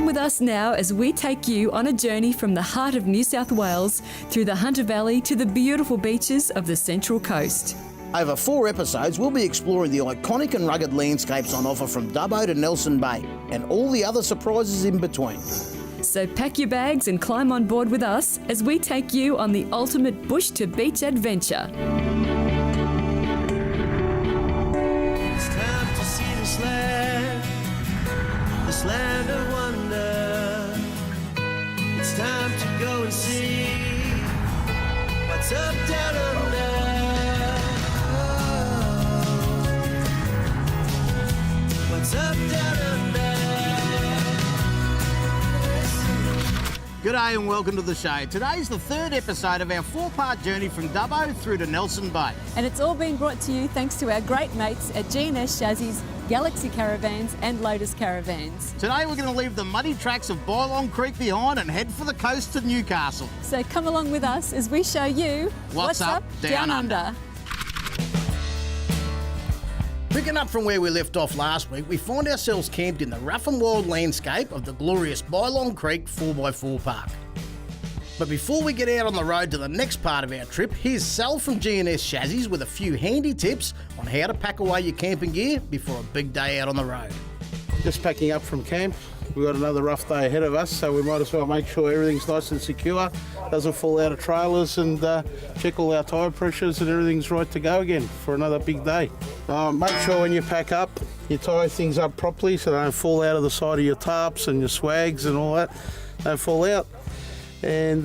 with us now as we take you on a journey from the heart of New South Wales through the Hunter Valley to the beautiful beaches of the Central Coast. Over 4 episodes, we'll be exploring the iconic and rugged landscapes on offer from Dubbo to Nelson Bay and all the other surprises in between. So pack your bags and climb on board with us as we take you on the ultimate bush to beach adventure. It's time to see this land of wonder. It's time to go and see what's up down under. What's up down under? G'day and welcome to the show. Today's the 3rd episode of our 4-part journey from Dubbo through to Nelson Bay. And it's all been brought to you thanks to our great mates at G&S Chassis, Galaxy Caravans and Lotus Caravans. Today we're going to leave the muddy tracks of Bylong Creek behind and head for the coast to Newcastle. So come along with us as we show you what's up down under. Picking up from where we left off last week, we find ourselves camped in the rough and wild landscape of the glorious Bylong Creek 4x4 park. But before we get out on the road to the next part of our trip, here's Sal from G&S Chassis with a few handy tips on how to pack away your camping gear before a big day out on the road. Just packing up from camp. We've got another rough day ahead of us, so we might as well make sure everything's nice and secure, doesn't fall out of trailers, and check all our tyre pressures and everything's right to go again for another big day. Make sure when you pack up, you tie things up properly so they don't fall out of the side of your tarps and your swags and all that, don't fall out. And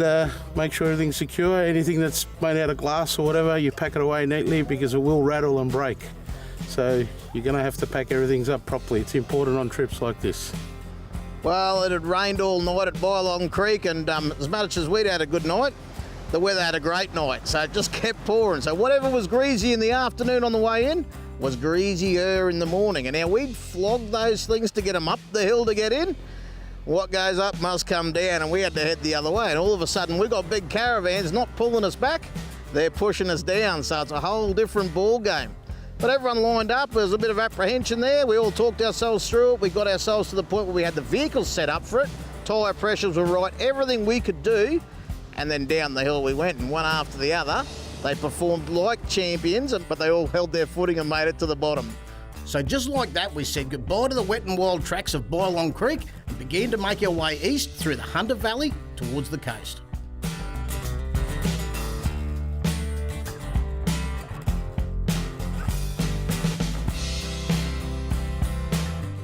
make sure everything's secure. Anything that's made out of glass or whatever, you pack it away neatly because it will rattle and break. So you're going to have to pack everything up properly. It's important on trips like this. Well, it had rained all night at Bylong Creek, and as much as we'd had a good night, the weather had a great night, so it just kept pouring. So whatever was greasy in the afternoon on the way in was greasier in the morning. And now we'd flogged those things to get them up the hill to get in. What goes up must come down, and we had to head the other way. And all of a sudden, we've got big caravans not pulling us back, they're pushing us down. So it's a whole different ball game. But everyone lined up, there was a bit of apprehension there. We all talked ourselves through it. We got ourselves to the point where we had the vehicles set up for it. Tyre pressures were right, everything we could do. And then down the hill we went, and one after the other, they performed like champions, but they all held their footing and made it to the bottom. So just like that, we said goodbye to the wet and wild tracks of Bylong Creek and began to make our way east through the Hunter Valley towards the coast.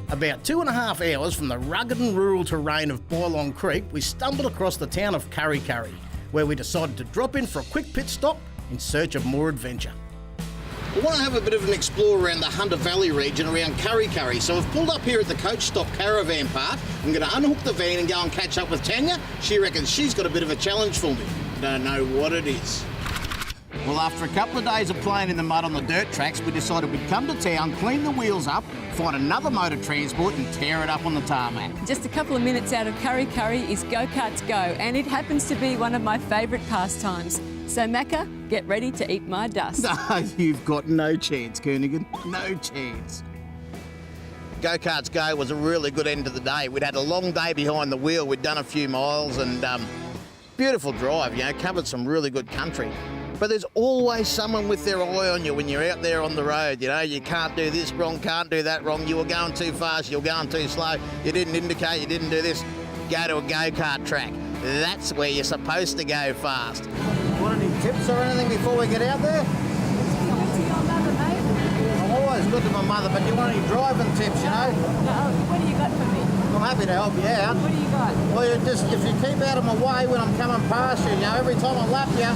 About 2.5 hours from the rugged and rural terrain of Bylong Creek, we stumbled across the town of Kurri Kurri, where we decided to drop in for a quick pit stop in search of more adventure. We want to have a bit of an explore around the Hunter Valley region around Kurri Kurri, so we've pulled up here at the Coach Stop Caravan Park. I'm going to unhook the van and go and catch up with Tania. She reckons she's got a bit of a challenge for me. Don't know what it is. Well, after a couple of days of playing in the mud on the dirt tracks, we decided we'd come to town, clean the wheels up, find another mode of transport and tear it up on the tarmac. Just a couple of minutes out of Kurri Kurri is Go-Karts Go, and it happens to be one of my favourite pastimes. So Macca, get ready to eat my dust. No, you've got no chance, Kernighan, no chance. Go-Karts Go was a really good end to the day. We'd had a long day behind the wheel, we'd done a few miles and beautiful drive, you know, covered some really good country. But there's always someone with their eye on you when you're out there on the road. You know, you can't do this wrong, can't do that wrong. You were going too fast, you were going too slow. You didn't indicate, you didn't do this. Go to a go-kart track. That's where you're supposed to go fast. Want any tips or anything before we get out there? Good to your mother, mate. I'm always good to my mother, but do you want any driving tips, you know? No, what do you got for me? I'm happy to help you out. What do you got? Well, if you keep out of my way when I'm coming past you, you know, every time I lap you,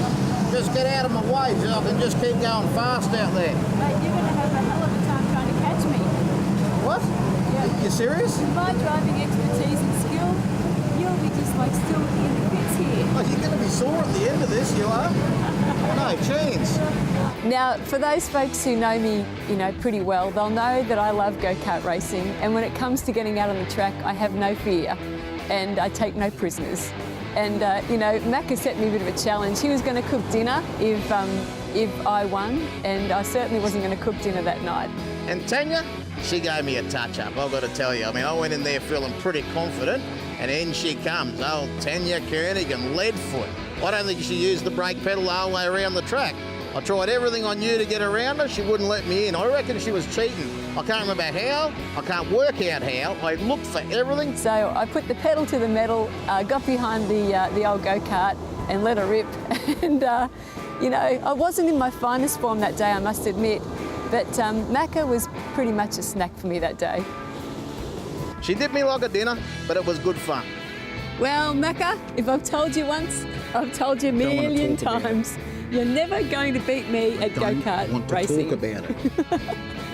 just get out of my way so I can just keep going fast out there. Mate, you're going to have a hell of a time trying to catch me. What? Yeah. You serious? With my driving expertise and skill, you'll be just like still in the bits here. Oh, you're going to be sore at the end of this, you are. No chance. Now, for those folks who know me, you know, pretty well, they'll know that I love go-kart racing, and when it comes to getting out on the track, I have no fear, and I take no prisoners. And, you know, Macca set me a bit of a challenge. He was going to cook dinner if I won, and I certainly wasn't going to cook dinner that night. And Tania, she gave me a touch-up, I've got to tell you. I mean, I went in there feeling pretty confident, and in she comes. Old Tania Koenig and Leadfoot. I don't think she used the brake pedal the whole way around the track. I tried everything I knew to get around her. She wouldn't let me in. I reckon she was cheating. I can't remember how. I can't work out how. I looked for everything. So I put the pedal to the metal, got behind the old go-kart and let her rip. And, you know, I wasn't in my finest form that day, I must admit. But Macca was pretty much a snack for me that day. She did me like a dinner, but it was good fun. Well, Macca, if I've told you once, I've told you a million times. You're never going to beat me at go-kart racing. Talk about it.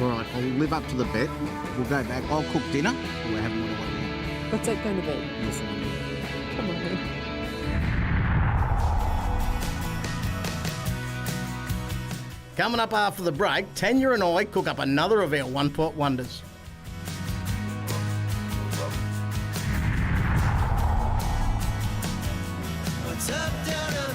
All right, I'll live up to the bet. We'll go back. I'll cook dinner. We're having one away. What's that going to be? You'll find out. Come on then. Coming up after the break, Tania and I cook up another of our one-pot wonders. What's up down under?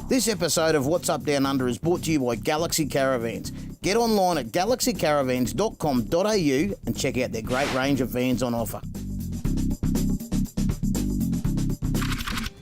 This episode of What's Up Down Under is brought to you by Galaxy Caravans. Get online at galaxycaravans.com.au and check out their great range of vans on offer.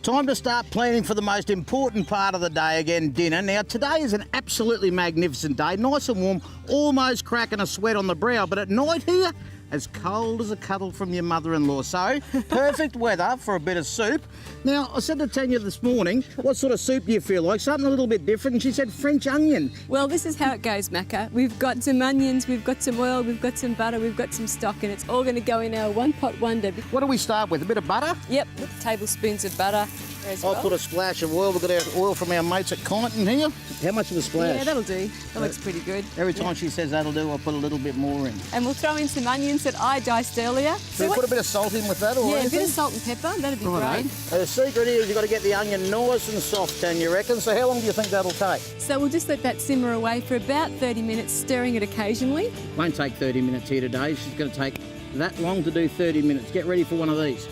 Time to start planning for the most important part of the day again, dinner. Now, today is an absolutely magnificent day, nice and warm, almost cracking a sweat on the brow, but at night here, as cold as a cuddle from your mother-in-law. So, perfect weather for a bit of soup. Now, I said to Tania this morning, what sort of soup do you feel like? Something a little bit different. And she said French onion. Well, this is how it goes, Macca. We've got some onions, we've got some oil, we've got some butter, we've got some stock, and it's all going to go in our one-pot wonder. What do we start with? A bit of butter? Yep, tablespoons of butter as well. I'll put a splash of oil. We've got our oil from our mates at Comet in here. How much of a splash? Yeah, that'll do. That looks pretty good. Every time she says that'll do, I'll put a little bit more in. And we'll throw in some onions that I diced earlier. So we put a bit of salt in with that, or Yeah, anything? a bit of salt and pepper, that'd be Right, great. The secret is you've got to get the onion nice and soft, Tania, you reckon? So how long do you think that'll take? So we'll just let that simmer away for about 30 minutes, stirring it occasionally. Won't take 30 minutes here today. She's going to take that long to do 30 minutes. Get ready for one of these.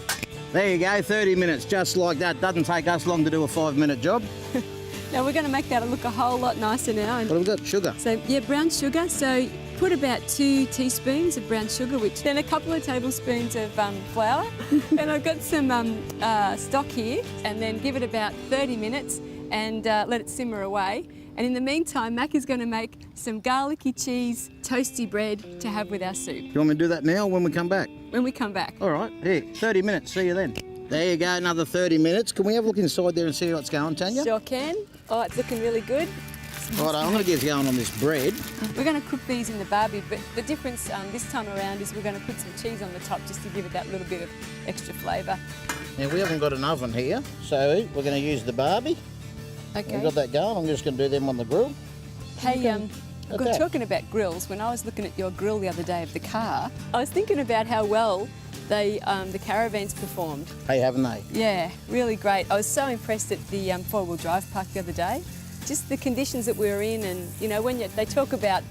There you go, 30 minutes, just like that. Doesn't take us long to do a 5-minute job. Now we're going to make that look a whole lot nicer now. What have we got? Sugar. So yeah, brown sugar. So put about 2 teaspoons of brown sugar, which then a couple of tablespoons of flour. And I've got some stock here, and then give it about 30 minutes and let it simmer away. And in the meantime, Mac is going to make some garlicky cheese, toasty bread to have with our soup. You want me to do that now or when we come back? When we come back. All right, here, 30 minutes. See you then. There you go, another 30 minutes. Can we have a look inside there and see how it's going, Tania? Sure can. Oh, it's looking really good. Right, I'm going to get going on this bread. We're going to cook these in the barbie, but the difference this time around is we're going to put some cheese on the top just to give it that little bit of extra flavour. Now, we haven't got an oven here, so we're going to use the barbie. Okay. We've got that going. I'm just going to do them on the grill. Hey, Okay. talking about grills, when I was looking at your grill the other day of the car, I was thinking about how well the caravans performed. Hey, haven't they? Yeah, really great. I was so impressed at the four-wheel drive park the other day. Just the conditions that we were in, and you know, when they talk about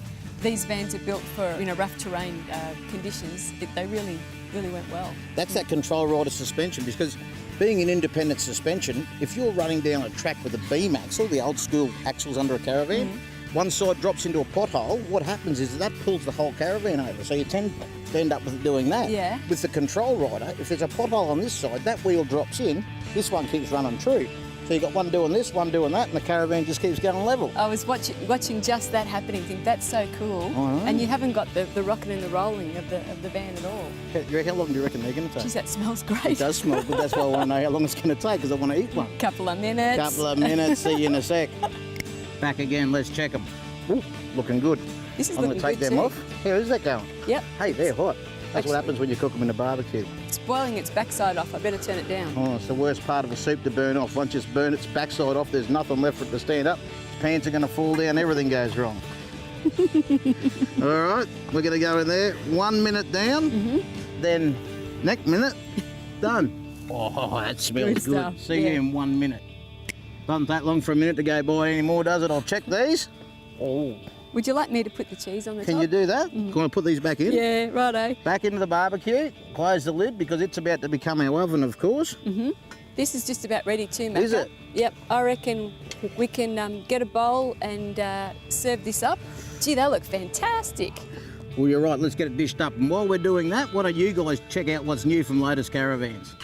these vans are built for rough terrain conditions, they really went well. That's that control rider suspension, because being an independent suspension, if you're running down a track with a beam axle, the old school axles under a caravan, one side drops into a pothole, what happens is that pulls the whole caravan over. So you tend to end up with doing that. Yeah. With the control rider, if there's a pothole on this side, that wheel drops in, this one keeps running true. So you've got one doing this, one doing that, and the caravan just keeps going level. I was watching just that happening, think that's so cool. And you haven't got the rocking and the rolling of the van at all. How long do you reckon they're going to take? Geez, that smells great. It does smell good, that's why I want to know how long it's going to take, because I want to eat one. Couple of minutes. Couple of minutes, see you in a sec. Back again, let's check them. Ooh, looking good. This is I'm going looking to take good them too. off. How is that going? Yep. Hey, they're hot. That's what happens when you cook them in the barbecue. It's boiling its backside off. I better turn it down. Oh, it's the worst part of a soup to burn off. Once it's burn its backside off, there's nothing left for it to stand up. Its pans are going to fall down, everything goes wrong. All right, we're going to go in there. 1 minute down, then next minute, done. Oh, that smells Good good. stuff, See you yeah. in 1 minute. Doesn't take long for a minute to go by anymore, does it? I'll check these. Oh, Would you like me to put the cheese on the can top? you do that? Can I put these back in? Yeah, righto. Back into the barbecue, close the lid because it's about to become our oven, of course. This is just about ready too, Macca. Is it? Yep, I reckon we can get a bowl and serve this up. Gee, they look fantastic. Well, you're right, let's get it dished up. And while we're doing that, why don't you guys check out what's new from Lotus Caravans?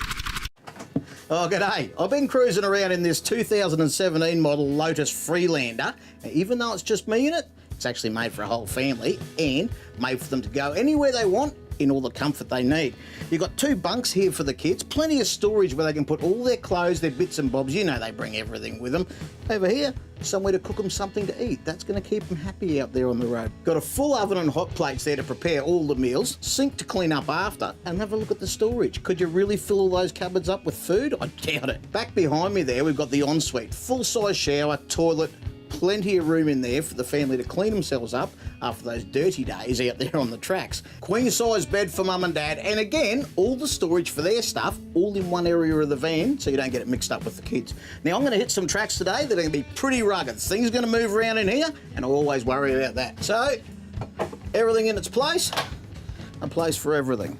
Oh, g'day. I've been cruising around in this 2017 model Lotus Freelander. Now, even though it's just me in it, it's actually made for a whole family and made for them to go anywhere they want in all the comfort they need. You've got 2 bunks here for the kids, plenty of storage where they can put all their clothes, their bits and bobs. You know they bring everything with them. Over here, somewhere to cook them something to eat. That's going to keep them happy out there on the road. Got a full oven and hot plates there to prepare all the meals, sink to clean up after, and have a look at the storage. Could you really fill all those cupboards up with food? I doubt it. Back behind me there, we've got the ensuite. Full-size shower, toilet, plenty of room in there for the family to clean themselves up after those dirty days out there on the tracks. Queen size bed for mum and dad, and again, all the storage for their stuff, all in one area of the van, so you don't get it mixed up with the kids. Now, I'm going to hit some tracks today that are going to be pretty rugged. Things are going to move around in here, and I always worry about that. So, everything in its place, a place for everything.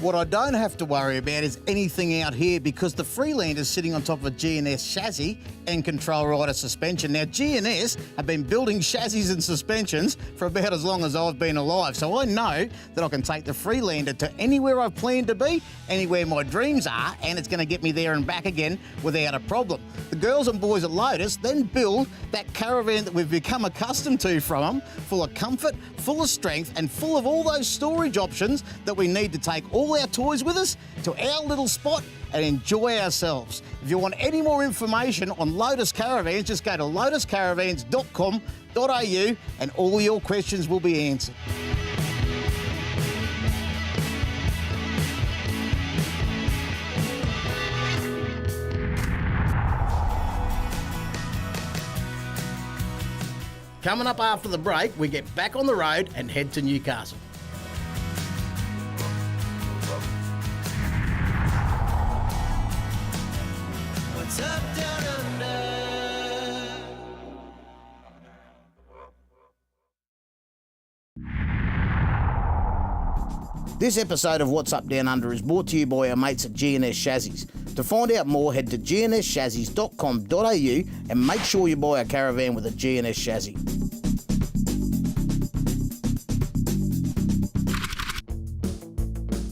What I don't have to worry about is anything out here because the Freelander's sitting on top of a G&S chassis and control rider suspension. Now, G&S have been building chassis and suspensions for about as long as I've been alive, so I know that I can take the Freelander to anywhere I've planned to be, anywhere my dreams are, and it's going to get me there and back again without a problem. The girls and boys at Lotus then build that caravan that we've become accustomed to from them, full of comfort, full of strength, and full of all those storage options that we need to take all our toys with us to our little spot and enjoy ourselves. If you want any more information on Lotus Caravans, just go to lotuscaravans.com.au and all your questions will be answered. Coming up after the break, we get back on the road and head to Newcastle. What's up down under? This episode of What's Up Down Under is brought to you by our mates at G&S Chassis. To find out more, head to gnschassis.com.au and make sure you buy a caravan with a G&S chassis.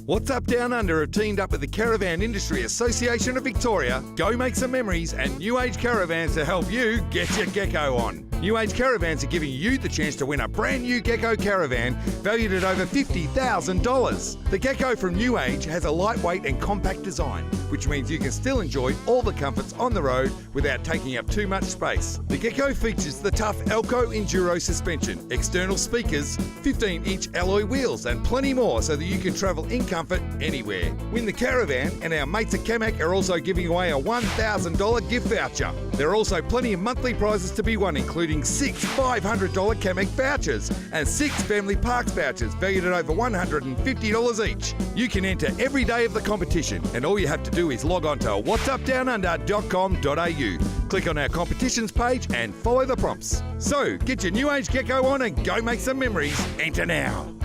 What's Up Down Under have teamed up with the Caravan Industry Association of Victoria, Go Make Some Memories and New Age Caravans to help you get your gecko on. New Age Caravans are giving you the chance to win a brand new gecko caravan valued at over $50,000. The gecko from New Age has a lightweight and compact design, which means you can still enjoy all the comforts on the road without taking up too much space. The gecko features the tough Elco Enduro suspension, external speakers, 15-inch alloy wheels and plenty more so that you can travel in comfort anywhere. Win the caravan and our mates at Camac are also giving away a $1,000 gift voucher. There are also plenty of monthly prizes to be won, including 6 $500 Camac vouchers and 6 Family Parks vouchers valued at over $150 each. You can enter every day of the competition and all you have to do is log on to whatsupdownunder.com.au. Click on our competitions page and follow the prompts. So get your New Age gecko on and go make some memories. Enter now.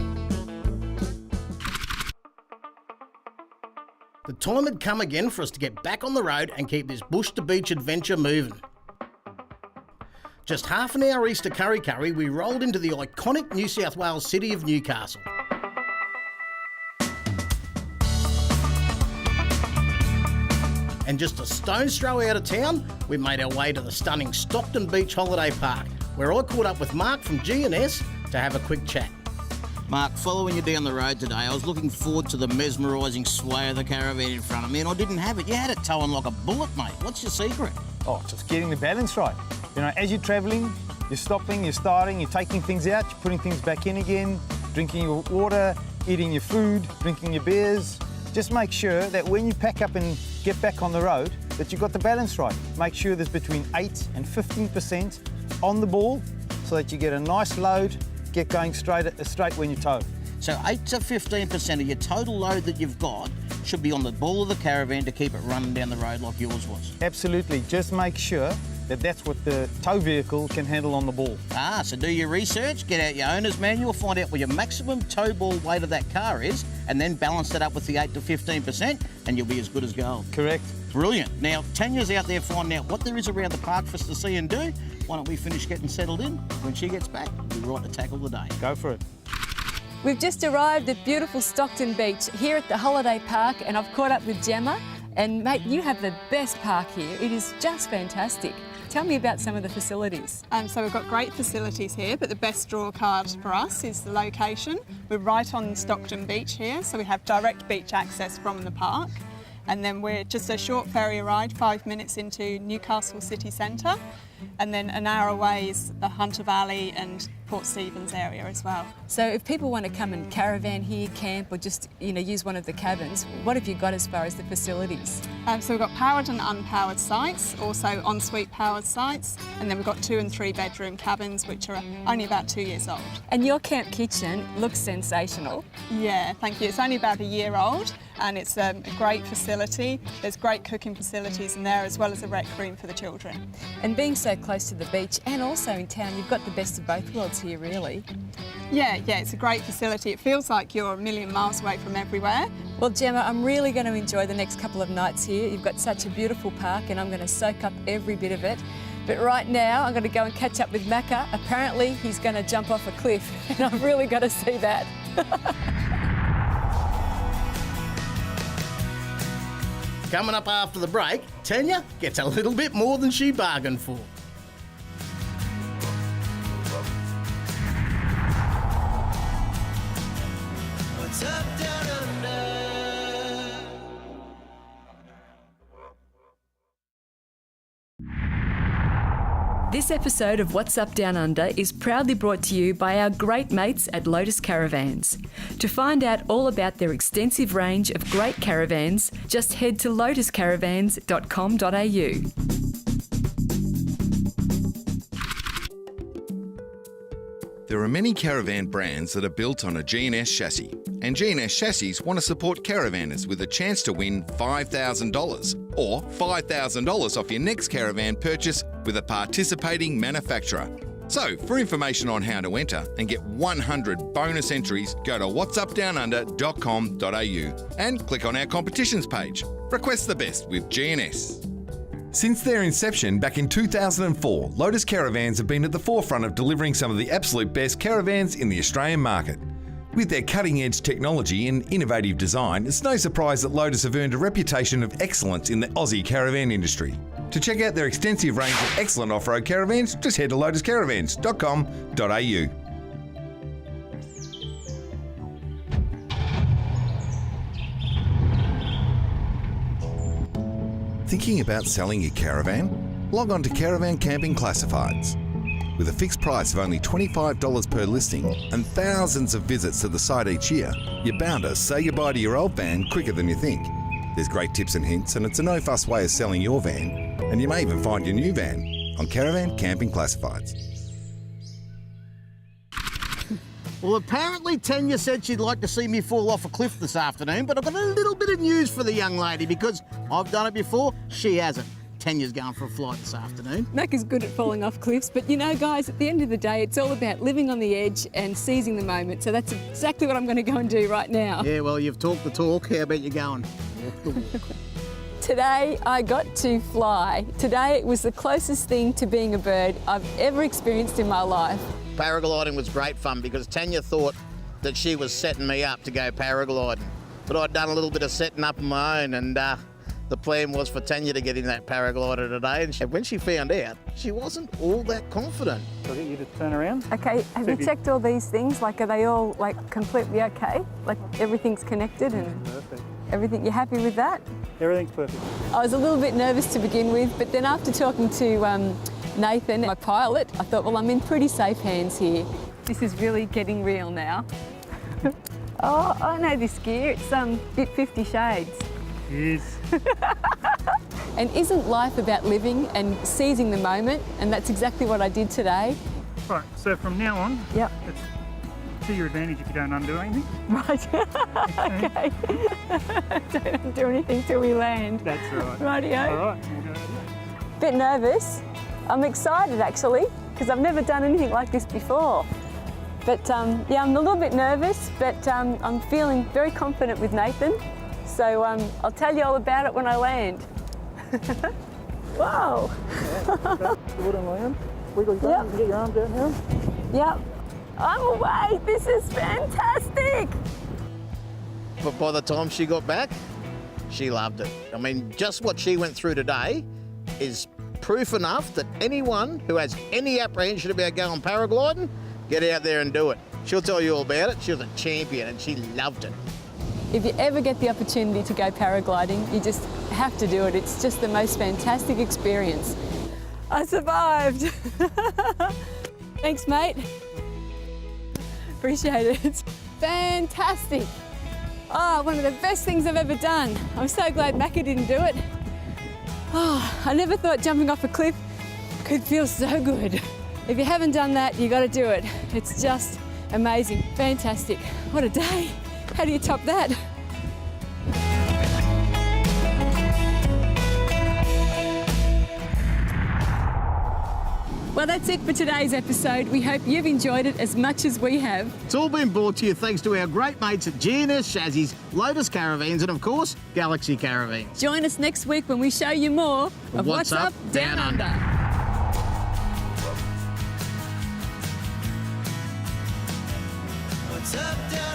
The time had come again for us to get back on the road and keep this bush to beach adventure moving. Just half an hour east of Kurri Kurri, we rolled into the iconic New South Wales city of Newcastle. And just a stone's throw out of town, we made our way to the stunning Stockton Beach Holiday Park, where I caught up with Mark from G&S to have a quick chat. Mark, following you down the road today, I was looking forward to the mesmerising sway of the caravan in front of me, and I didn't have it. You had it towing like a bullet, mate. What's your secret? Oh, just getting the balance right. You know, as you're travelling, you're stopping, you're starting, you're taking things out, you're putting things back in again, drinking your water, eating your food, drinking your beers. Just make sure that when you pack up and get back on the road, that you've got the balance right. Make sure there's between 8 and 15% on the ball so that you get a nice load, get going straight when you tow. So 8 to 15% of your total load that you've got should be on the ball of the caravan to keep it running down the road like yours was. Absolutely. Just make sure that's what the tow vehicle can handle on the ball. Ah, so do your research, get out your owner's manual, find out what your maximum tow ball weight of that car is, and then balance that up with the 8 to 15%, and you'll be as good as gold. Correct. Brilliant. Now, Tanya's out there finding out what there is around the park for us to see and do. Why don't we finish getting settled in? When she gets back, we'll be right to tackle the day. Go for it. We've just arrived at beautiful Stockton Beach here at the holiday park, and I've caught up with Gemma. And mate, you have the best park here. It is just fantastic. Tell me about some of the facilities. So we've got great facilities here, but the best draw card for us is the location. We're right on Stockton Beach here, so we have direct beach access from the park. And then we're just a short ferry ride, 5 minutes into Newcastle city centre. And then an hour away is the Hunter Valley and Port Stephens area as well. So if people want to come and caravan here, camp, or just use one of the cabins, what have you got as far as the facilities? So we've got powered and unpowered sites, also ensuite powered sites, and then we've got 2 and 3 bedroom cabins which are only about 2 years old. And your camp kitchen looks sensational. Yeah, thank you. It's only about a year old and it's a great facility. There's great cooking facilities in there as well as a rec room for the children. And being so close to the beach and also in town, you've got the best of both worlds here, really. Yeah, it's a great facility. It feels like you're a million miles away from everywhere. Well, Gemma, I'm really going to enjoy the next couple of nights here. You've got such a beautiful park and I'm going to soak up every bit of it. But right now, I'm going to go and catch up with Macca. Apparently, he's going to jump off a cliff and I've really got to see that. Coming up after the break, Tanya gets a little bit more than she bargained for. What's up, down under? This episode of What's Up Down Under is proudly brought to you by our great mates at Lotus Caravans. To find out all about their extensive range of great caravans, just head to lotuscaravans.com.au. There are many caravan brands that are built on a G&S chassis, and G&S chassis want to support caravanners with a chance to win $5,000 or $5,000 off your next caravan purchase with a participating manufacturer. So, for information on how to enter and get 100 bonus entries, go to whatsupdownunder.com.au and click on our competitions page. Request the best with G&S. Since their inception back in 2004, Lotus Caravans have been at the forefront of delivering some of the absolute best caravans in the Australian market. With their cutting-edge technology and innovative design, it's no surprise that Lotus have earned a reputation of excellence in the Aussie caravan industry. To check out their extensive range of excellent off-road caravans, just head to lotuscaravans.com.au. Thinking about selling your caravan? Log on to Caravan Camping Classifieds. With a fixed price of only $25 per listing and thousands of visits to the site each year, you're bound to say goodbye to your old van quicker than you think. There's great tips and hints, and it's a no-fuss way of selling your van, and you may even find your new van on Caravan Camping Classifieds. Well, apparently Tanya said she'd like to see me fall off a cliff this afternoon, but I've got a little bit of news for the young lady because I've done it before, she hasn't. Tanya's going for a flight this afternoon. Macca's good at falling off cliffs, but guys, at the end of the day, it's all about living on the edge and seizing the moment. So that's exactly what I'm going to go and do right now. Yeah, well, you've talked the talk. How about you going? Walk the walk. Today, I got to fly. Today, it was the closest thing to being a bird I've ever experienced in my life. Paragliding was great fun because Tanya thought that she was setting me up to go paragliding. But I'd done a little bit of setting up on my own, and the plan was for Tanya to get in that paraglider today. And when she found out, she wasn't all that confident. So I'll get you to turn around. Okay, have you checked all these things? Like, are they all completely okay? Like everything's connected and Perfect. everything? You happy with that? Everything's perfect. I was a little bit nervous to begin with, but then after talking to Nathan, my pilot, I thought, well, I'm in pretty safe hands here. This is really getting real now. Oh, I know this gear. It's bit 50 Shades. Yes. And isn't life about living and seizing the moment? And that's exactly what I did today. Right, so from now on, Yep. it's to your advantage if you don't undo anything. Right. Okay. Don't do anything till we land. That's right. Rightio. All right, we'll go. Bit nervous. I'm excited actually, because I've never done anything like this before. But yeah, I'm a little bit nervous, but I'm feeling very confident with Nathan. So I'll tell you all about it when I land. Whoa! Wooden land. Wiggle your arms and get your arms out now. Yep. I'm away. This is fantastic. But by the time she got back, she loved it. I mean, just what she went through today is proof enough that anyone who has any apprehension about going paragliding, get out there and do it. She'll tell you all about it. She was a champion and she loved it. If you ever get the opportunity to go paragliding, you just have to do it. It's just the most fantastic experience. I survived. Thanks, mate. Appreciate it. Fantastic. Oh, one of the best things I've ever done. I'm so glad Macca didn't do it. Oh, I never thought jumping off a cliff could feel so good. If you haven't done that, you got to do it. It's just amazing. Fantastic. What a day. How do you top that? Well, that's it for today's episode. We hope you've enjoyed it as much as we have. It's all been brought to you thanks to our great mates at GNS Chassis, Lotus Caravans and, of course, Galaxy Caravans. Join us next week when we show you more of What's Up Down Under. What's up, down